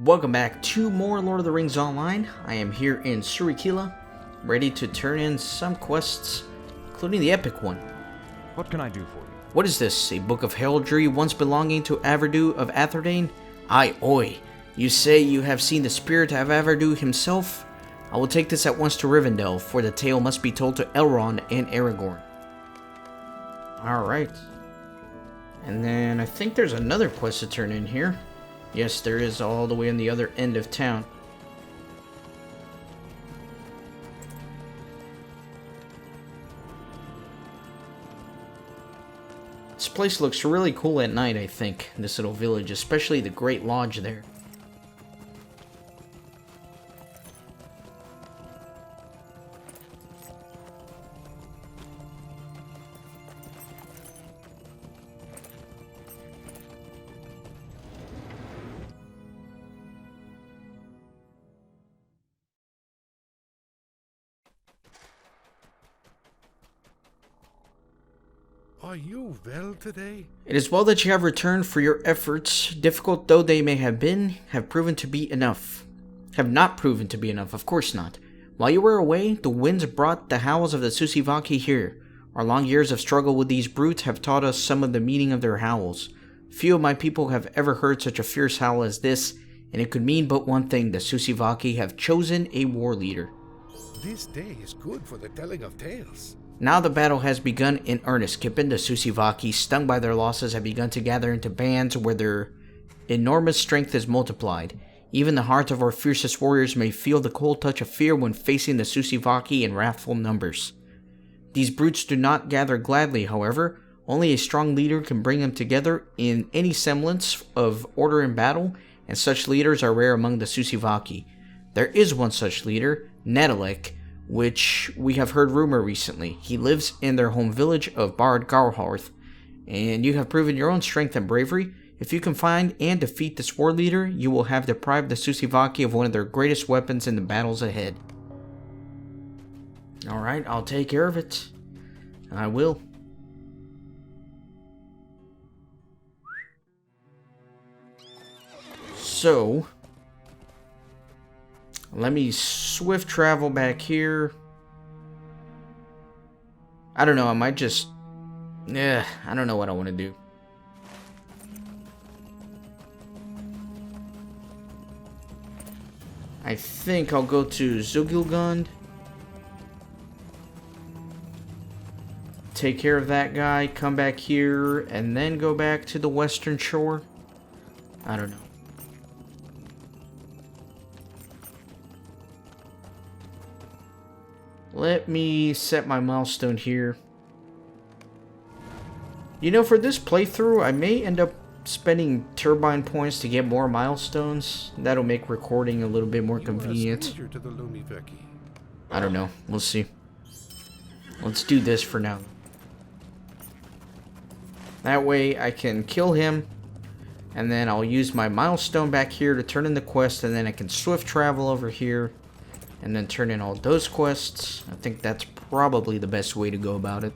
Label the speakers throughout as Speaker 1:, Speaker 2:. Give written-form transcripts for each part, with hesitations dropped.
Speaker 1: Welcome back to more Lord of the Rings Online. I am here in Surikila, ready to turn in some quests, including the epic one.
Speaker 2: What can I do for you?
Speaker 1: What is this? A book of heraldry once belonging to Averdu of Atherdane? Aye, oi. You say you have seen the spirit of Averdu himself? I will take this at once to Rivendell, for the tale must be told to Elrond and Aragorn. Alright. And then I think there's another quest to turn in here. Yes, there is, all the way on the other end of town. This place looks really cool at night, I think, this little village, especially the Great Lodge there.
Speaker 3: Are you well today?
Speaker 1: It is well that you have returned, for your efforts, difficult though they may have been, have not proven to be enough, of course not. While you were away, the winds brought the howls of the Susivaki here. Our long years of struggle with these brutes have taught us some of the meaning of their howls. Few of my people have ever heard such a fierce howl as this, and it could mean but one thing: the Susivaki have chosen a war leader.
Speaker 3: This day is good for the telling of tales.
Speaker 1: Now the battle has begun in earnest, Kippen. The Susivaki, stung by their losses, have begun to gather into bands where their enormous strength is multiplied. Even the hearts of our fiercest warriors may feel the cold touch of fear when facing the Susivaki in wrathful numbers. These brutes do not gather gladly, however. Only a strong leader can bring them together in any semblance of order in battle, and such leaders are rare among the Susivaki. There is one such leader, Nadalek, which we have heard rumor recently. He lives in their home village of Bard Garharth, and you have proven your own strength and bravery. If you can find and defeat this war leader, you will have deprived the Susivaki of one of their greatest weapons in the battles ahead. Alright, I'll take care of it. I will. So, let me swift travel back here. I don't know, I might just... I don't know what I want to do. I think I'll go to Zugilgund. Take care of that guy, come back here, and then go back to the western shore. I don't know. Let me set my milestone here. You know, for this playthrough, I may end up spending turbine points to get more milestones. That'll make recording a little bit more convenient. I don't know. We'll see. Let's do this for now. That way I can kill him, and then I'll use my milestone back here to turn in the quest, and then I can swift travel over here and then turn in all those quests. I think that's probably the best way to go about it.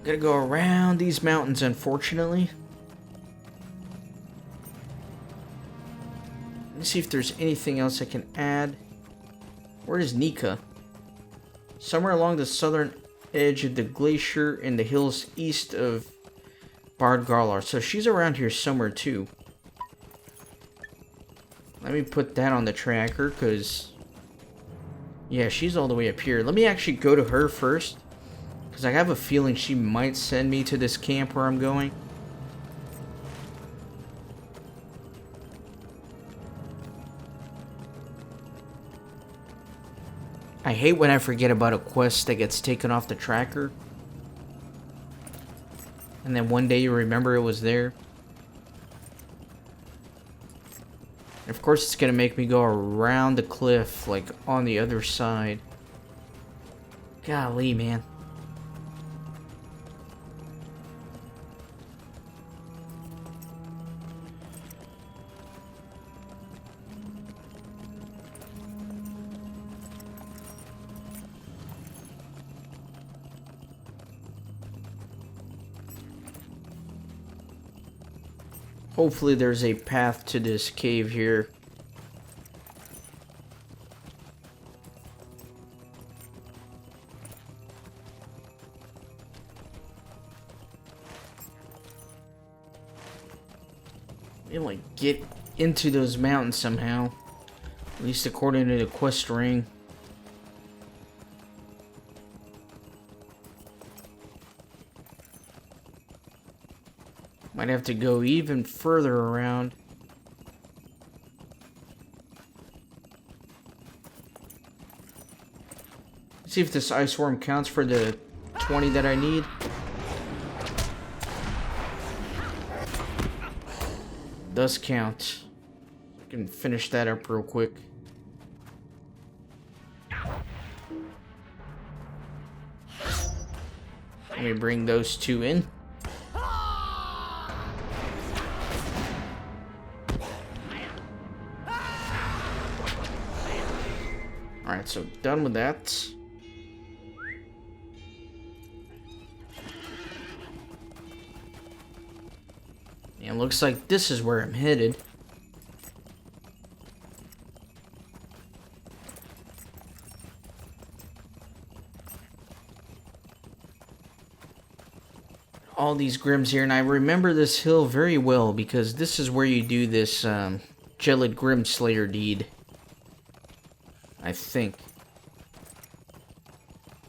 Speaker 1: Gotta go around these mountains, unfortunately. Let me see if there's anything else I can add. Where is Nika? Somewhere along the southern edge of the glacier in the hills east of Bard Garlar. So she's around here somewhere too. Let me put that on the tracker, because... yeah, she's all the way up here. Let me actually go to her first, because I have a feeling she might send me to this camp where I'm going. I hate when I forget about a quest that gets taken off the tracker, and then one day you remember it was there. And of course it's gonna make me go around the cliff, like on the other side. Golly, man. Hopefully there's a path to this cave here. Maybe like get into those mountains somehow. At least according to the quest ring. Might have to go even further around. Let's see if this ice worm counts for the 20 that I need. Does count. I can finish that up real quick. Let me bring those two in. Alright, so done with that. And it looks like this is where I'm headed. All these Grims here, and I remember this hill very well because this is where you do this Gelid Grim Slayer deed. I think.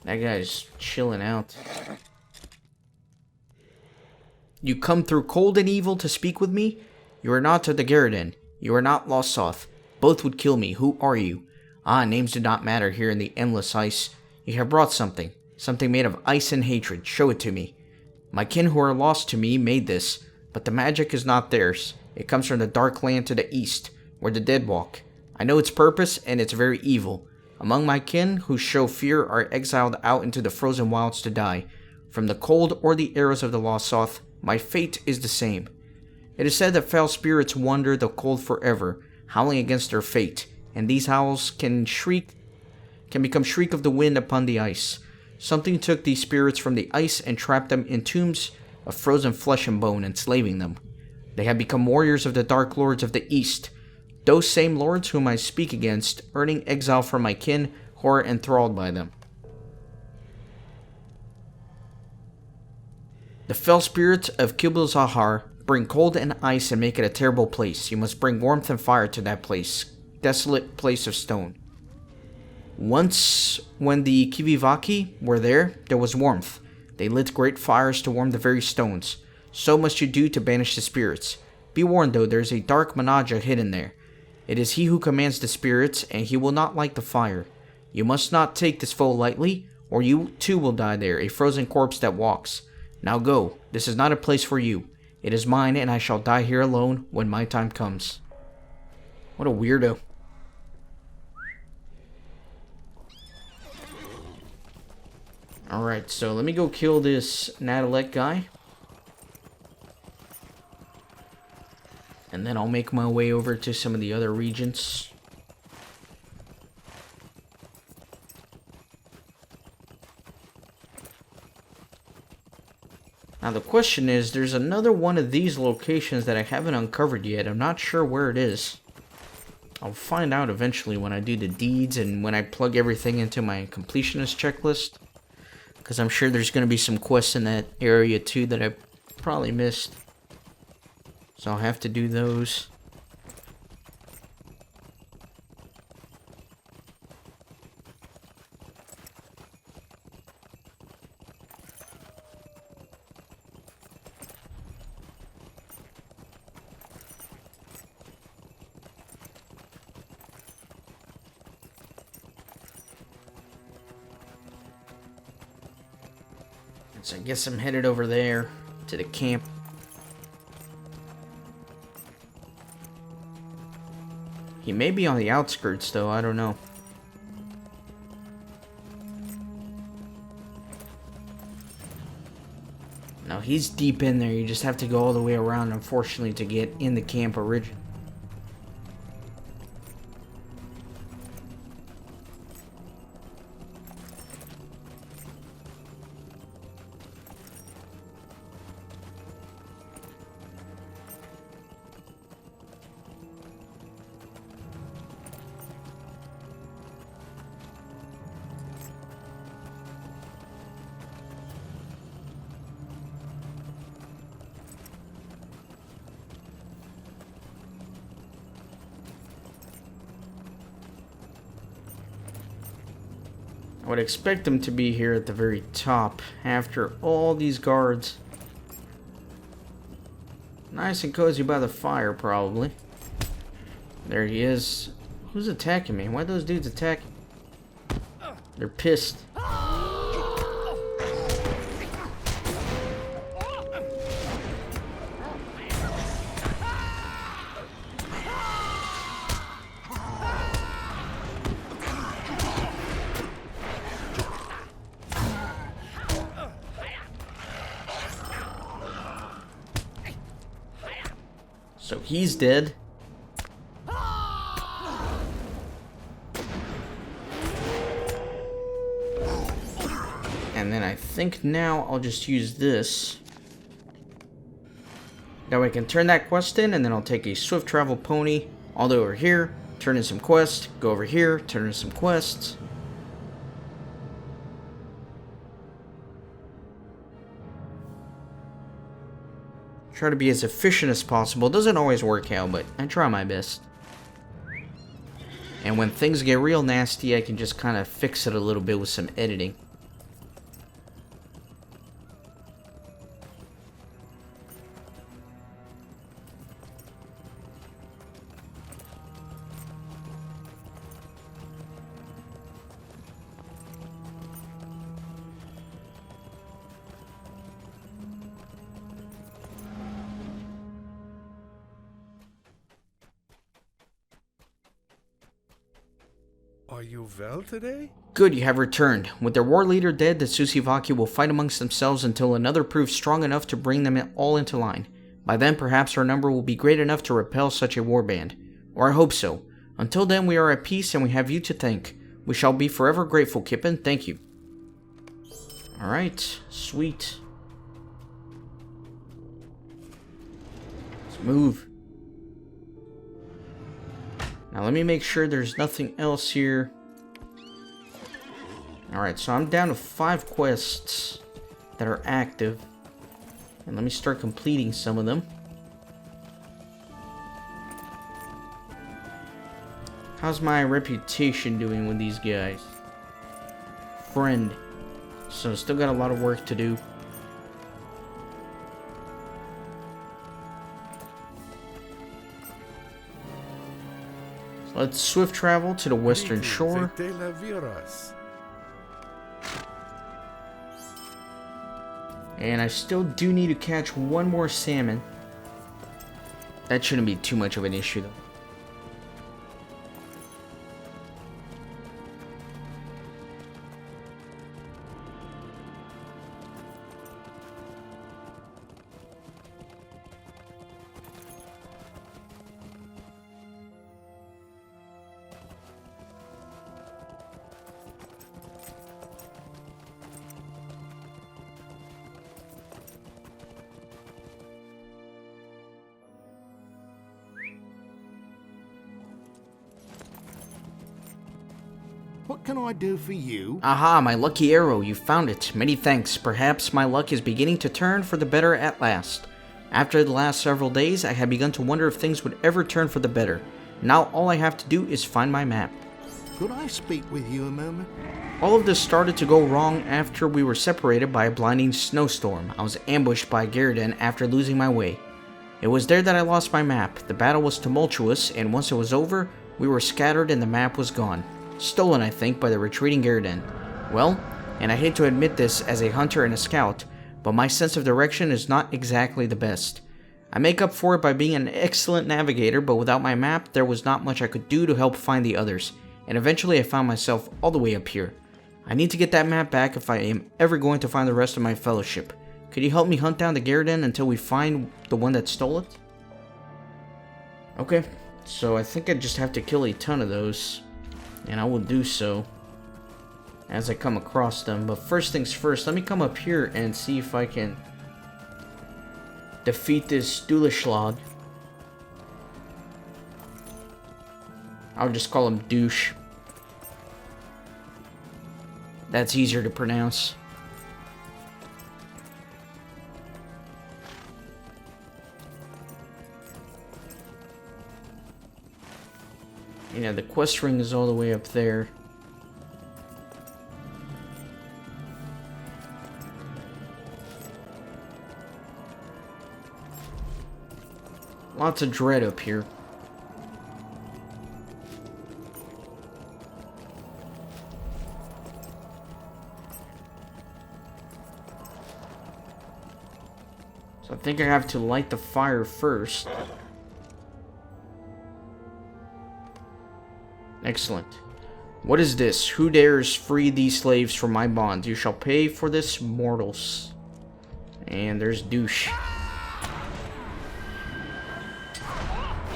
Speaker 1: That guy's chilling out. You come through cold and evil to speak with me? You are not of the Garden. You are not Lostoth. Both would kill me. Who are you? Ah, names do not matter here in the endless ice. You have brought something. Something made of ice and hatred. Show it to me. My kin who are lost to me made this, but the magic is not theirs. It comes from the dark land to the east, where the dead walk. I know its purpose, and it's very evil. Among my kin who show fear are exiled out into the frozen wilds to die. From the cold or the arrows of the Lostoth, my fate is the same. It is said that foul spirits wander the cold forever, howling against their fate, and these howls can become shriek of the wind upon the ice. Something took these spirits from the ice and trapped them in tombs of frozen flesh and bone, enslaving them. They have become warriors of the Dark Lords of the East, those same lords whom I speak against, earning exile from my kin who are enthralled by them. The fell spirits of J.R.R. bring cold and ice and make it a terrible place. You must bring warmth and fire to that place, desolate place of stone. Once, when the Kivivaki were there was warmth. They lit great fires to warm the very stones. So must you do to banish the spirits. Be warned though, there is a dark Manaja hidden there. It is he who commands the spirits, and he will not light the fire. You must not take this foe lightly, or you too will die there, a frozen corpse that walks. Now go, this is not a place for you. It is mine, and I shall die here alone when my time comes. What a weirdo. Alright, so let me go kill this Nadalek guy. And then I'll make my way over to some of the other regions. Now the question is, there's another one of these locations that I haven't uncovered yet. I'm not sure where it is. I'll find out eventually when I do the deeds and when I plug everything into my completionist checklist. Because I'm sure there's going to be some quests in that area too that I probably missed. So I'll have to do those. So I guess I'm headed over there to the camp. He may be on the outskirts though, I don't know. No, he's deep in there. You just have to go all the way around, unfortunately, to get in the camp originally. I would expect them to be here at the very top after all these guards. Nice and cozy by the fire, probably. There he is. Who's attacking me? Why are those dudes attacking? They're pissed. So he's dead. And then I think now I'll just use this. That way I can turn that quest in, and then I'll take a swift travel pony all the way over here, turn in some quests, go over here, turn in some quests. Try to be as efficient as possible. Doesn't always work out, but I try my best. And when things get real nasty, I can just kind of fix it a little bit with some editing.
Speaker 3: Are you well today?
Speaker 1: Good, you have returned. With their war leader dead, the Susivaki will fight amongst themselves until another proves strong enough to bring them all into line. By then, perhaps our number will be great enough to repel such a warband. Or I hope so. Until then, we are at peace and we have you to thank. We shall be forever grateful, Kippen. Thank you. Alright, sweet. Let's move. Now let me make sure there's nothing else here. Alright, so I'm down to 5 quests that are active. And let me start completing some of them. How's my reputation doing with these guys? Friend. So still got a lot of work to do. So let's swift travel to the western shore. And I still do need to catch one more salmon. That shouldn't be too much of an issue though.
Speaker 4: What can I do for you?
Speaker 1: Aha, my lucky arrow, you found it. Many thanks. Perhaps my luck is beginning to turn for the better at last. After the last several days, I had begun to wonder if things would ever turn for the better. Now all I have to do is find my map.
Speaker 4: Could I speak with you a moment?
Speaker 1: All of this started to go wrong after we were separated by a blinding snowstorm. I was ambushed by Garden after losing my way. It was there that I lost my map. The battle was tumultuous, and once it was over, we were scattered and the map was gone. Stolen, I think, by the retreating Garden. Well, and I hate to admit this as a hunter and a scout, but my sense of direction is not exactly the best. I make up for it by being an excellent navigator, but without my map, there was not much I could do to help find the others, and eventually I found myself all the way up here. I need to get that map back if I am ever going to find the rest of my fellowship. Could you help me hunt down the Garden until we find the one that stole it? Okay, so I think I just have to kill a ton of those. And I will do so as I come across them. But first things first, let me come up here and see if I can defeat this Dulischlag. I'll just call him Douche. That's easier to pronounce. Yeah, the quest ring is all the way up there. Lots of dread up here. So I think I have to light the fire first. Excellent. What is this? Who dares free these slaves from my bonds? You shall pay for this, mortals. And there's douche.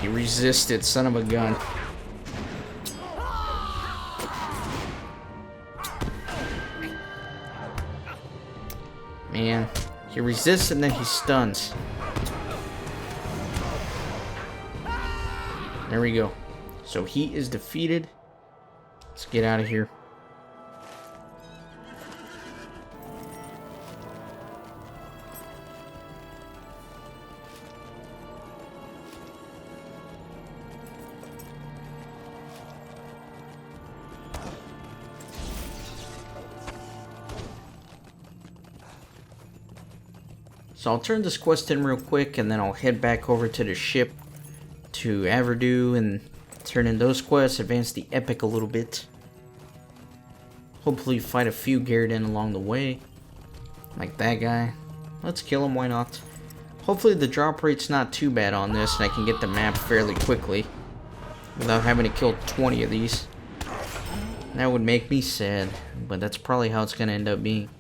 Speaker 1: He resisted, son of a gun. Man, he resists and then he stuns. There we go. So he is defeated. Let's get out of here. So I'll turn this quest in real quick and then I'll head back over to the ship to Averdu and turn in those quests, advance the epic a little bit. Hopefully fight a few Garridan along the way. Like that guy. Let's kill him, why not? Hopefully the drop rate's not too bad on this and I can get the map fairly quickly. Without having to kill 20 of these. That would make me sad, but that's probably how it's going to end up being.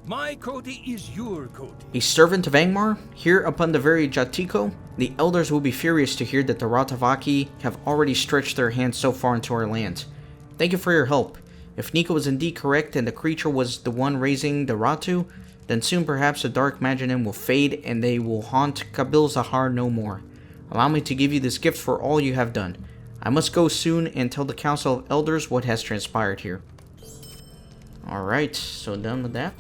Speaker 3: My Cody is your Cody.
Speaker 1: A servant of Angmar? Here upon the very Jatiko, the elders will be furious to hear that the Ratavaki have already stretched their hands so far into our land. Thank you for your help. If Nika was indeed correct and the creature was the one raising the Ratu, then soon perhaps the dark Majinim will fade and they will haunt Kabil Zahar no more. Allow me to give you this gift for all you have done. I must go soon and tell the Council of Elders what has transpired here. Alright, so done with that.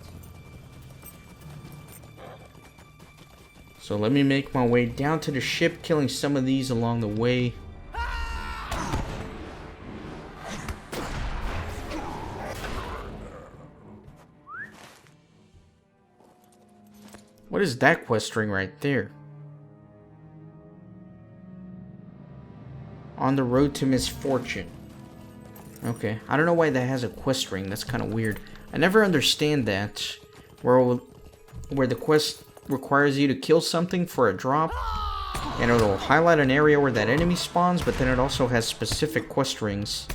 Speaker 1: So let me make my way down to the ship, killing some of these along the way. What is that quest ring right there? On the road to misfortune. Okay, I don't know why that has a quest ring. That's kind of weird. I never understand that. Where the quest requires you to kill something for a drop, and it'll highlight an area where that enemy spawns, but then it also has specific quest rings.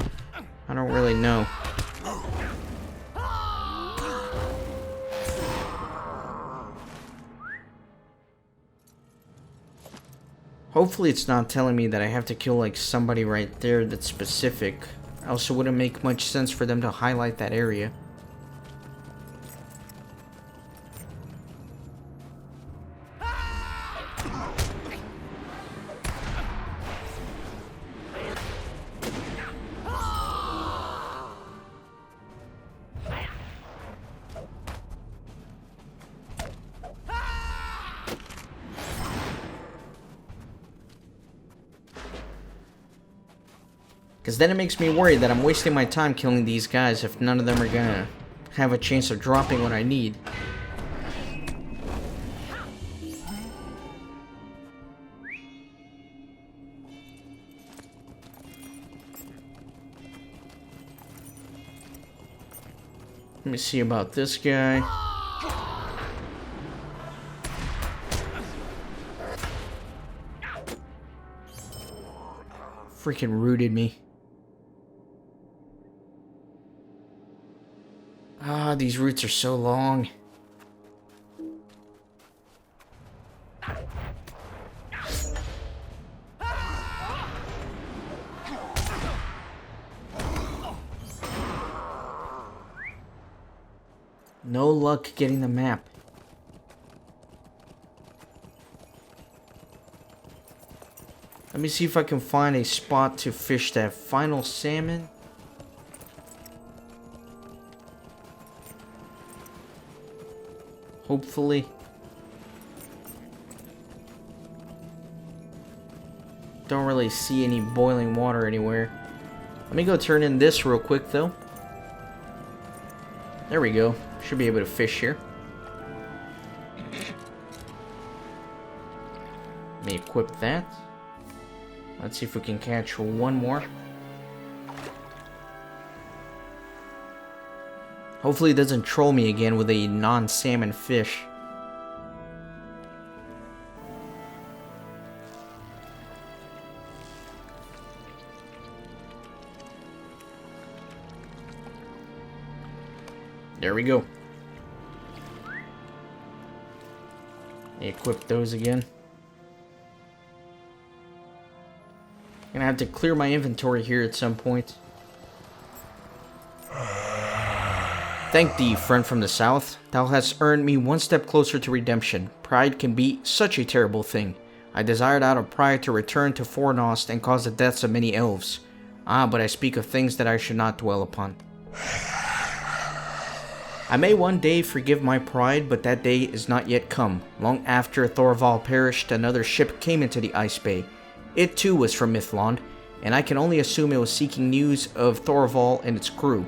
Speaker 1: I don't really know. Hopefully it's not telling me that I have to kill like somebody right there that's specific. Else it wouldn't make much sense for them to highlight that area. Because then it makes me worry that I'm wasting my time killing these guys if none of them are gonna have a chance of dropping what I need. Let me see about this guy. Freaking rooted me. Ah, these roots are so long. No luck getting the map. Let me see if I can find a spot to fish that final salmon. Hopefully. Don't really see any boiling water anywhere. Let me go turn in this real quick, though. There we go. Should be able to fish here. Let me equip that. Let's see if we can catch one more. Hopefully it doesn't troll me again with a non-salmon fish. There we go. Equip those again. Gonna have to clear my inventory here at some point. Thank thee, friend from the south. Thou hast earned me one step closer to redemption. Pride can be such a terrible thing. I desired out of pride to return to Fornost and cause the deaths of many elves. Ah, but I speak of things that I should not dwell upon. I may one day forgive my pride, but that day is not yet come. Long after Thorvald perished, another ship came into the Ice Bay. It too was from Mithlond, and I can only assume it was seeking news of Thorvald and its crew.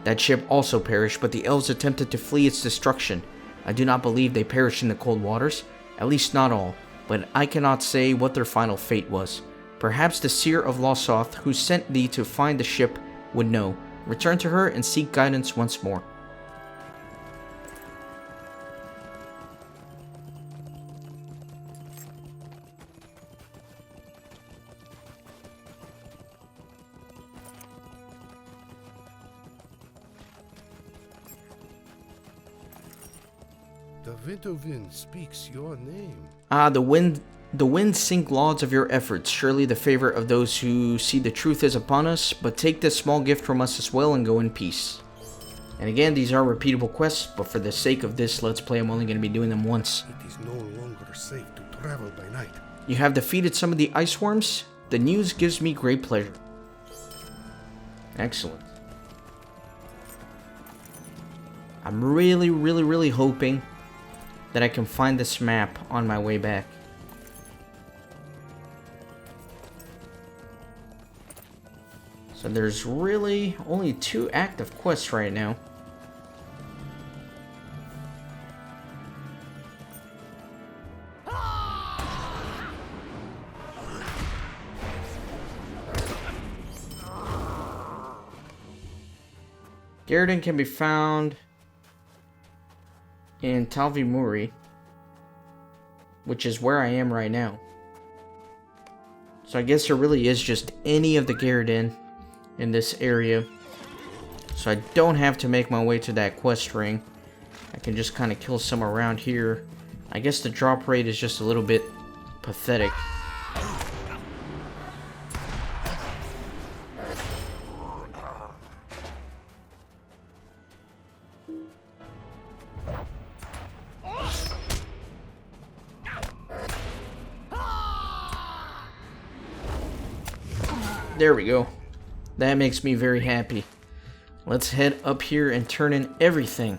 Speaker 1: That ship also perished, but the elves attempted to flee its destruction. I do not believe they perished in the cold waters, at least not all, but I cannot say what their final fate was. Perhaps the seer of Losoth, who sent thee to find the ship, would know. Return to her and seek guidance once more.
Speaker 3: The winter wind speaks your name.
Speaker 1: Ah, the wind sing lauds of your efforts. Surely the favor of those who see the truth is upon us, but take this small gift from us as well and go in peace. And again, these are repeatable quests, but for the sake of this Let's Play, I'm only going to be doing them once.
Speaker 3: It is no longer safe to travel by night.
Speaker 1: You have defeated some of the ice worms? The news gives me great pleasure. Excellent. I'm really hoping that I can find this map on my way back. So there's really only 2 active quests right now. Garden can be found in Talvimuri, which is where I am right now. So I guess there really is just any of the Garden in this area. So I don't have to make my way to that quest ring. I can just kind of kill some around here. I guess the drop rate is just a little bit pathetic. There we go. That makes me very happy. Let's head up here and turn in everything.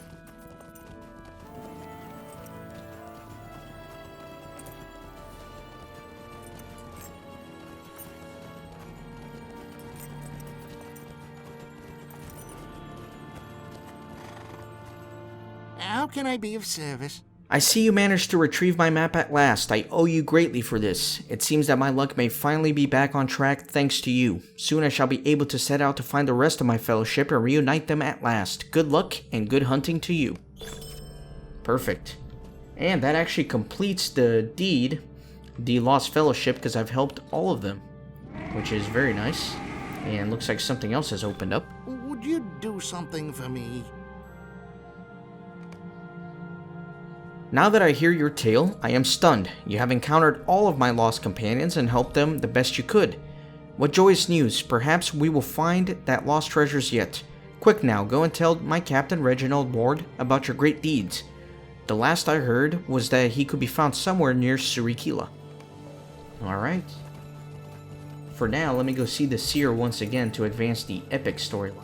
Speaker 4: How can I be of service?
Speaker 1: I see you managed to retrieve my map at last. I owe you greatly for this. It seems that my luck may finally be back on track thanks to you. Soon I shall be able to set out to find the rest of my fellowship and reunite them at last. Good luck and good hunting to you. Perfect. And that actually completes the deed, the Lost Fellowship, because I've helped all of them, which is very nice. And looks like something else has opened up.
Speaker 4: Would you do something for me?
Speaker 1: Now that I hear your tale, I am stunned. You have encountered all of my lost companions and helped them the best you could. What joyous news! Perhaps we will find that lost treasures yet. Quick now, go and tell my captain Reginald Ward about your great deeds. The last I heard was that he could be found somewhere near Surikila. Alright. For now, let me go see the seer once again to advance the epic storyline.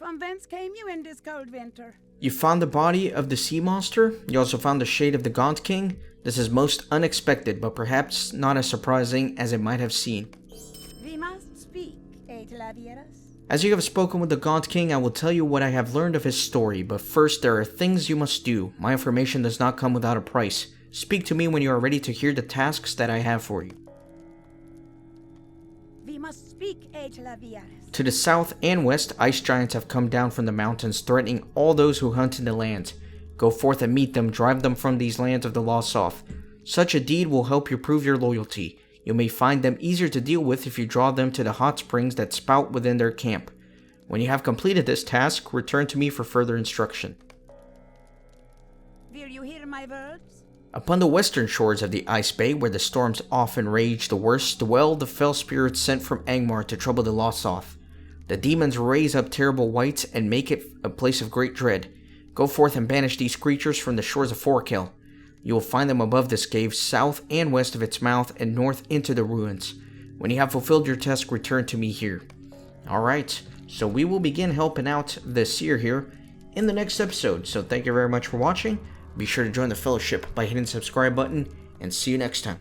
Speaker 5: From whence came you in this cold winter?
Speaker 1: You found the body of the sea monster. You also found the shade of the Gaunt King. This is most unexpected, but perhaps not as surprising as it might have seemed.
Speaker 5: We must speak, J.R.R.
Speaker 1: As you have spoken with the Gaunt King, I will tell you what I have learned of his story, but first there are things you must do. My information does not come without a price. Speak to me when you are ready to hear the tasks that I have for you.
Speaker 5: We must speak, J.R.R.
Speaker 1: To the south and west, ice giants have come down from the mountains, threatening all those who hunt in the land. Go forth and meet them, drive them from these lands of the lost off. Such a deed will help you prove your loyalty. You may find them easier to deal with if you draw them to the hot springs that spout within their camp. When you have completed this task, return to me for further instruction.
Speaker 5: Will you hear my words?
Speaker 1: Upon the western shores of the Ice Bay, where the storms often rage the worst, dwell the fell spirits sent from Angmar to trouble the lost off. The demons raise up terrible wights and make it a place of great dread. Go forth and banish these creatures from the shores of Forkill. You will find them above this cave, south and west of its mouth, and north into the ruins. When you have fulfilled your task, return to me here. Alright, so we will begin helping out the seer here in the next episode. So thank you very much for watching. Be sure to join the fellowship by hitting the subscribe button, and see you next time.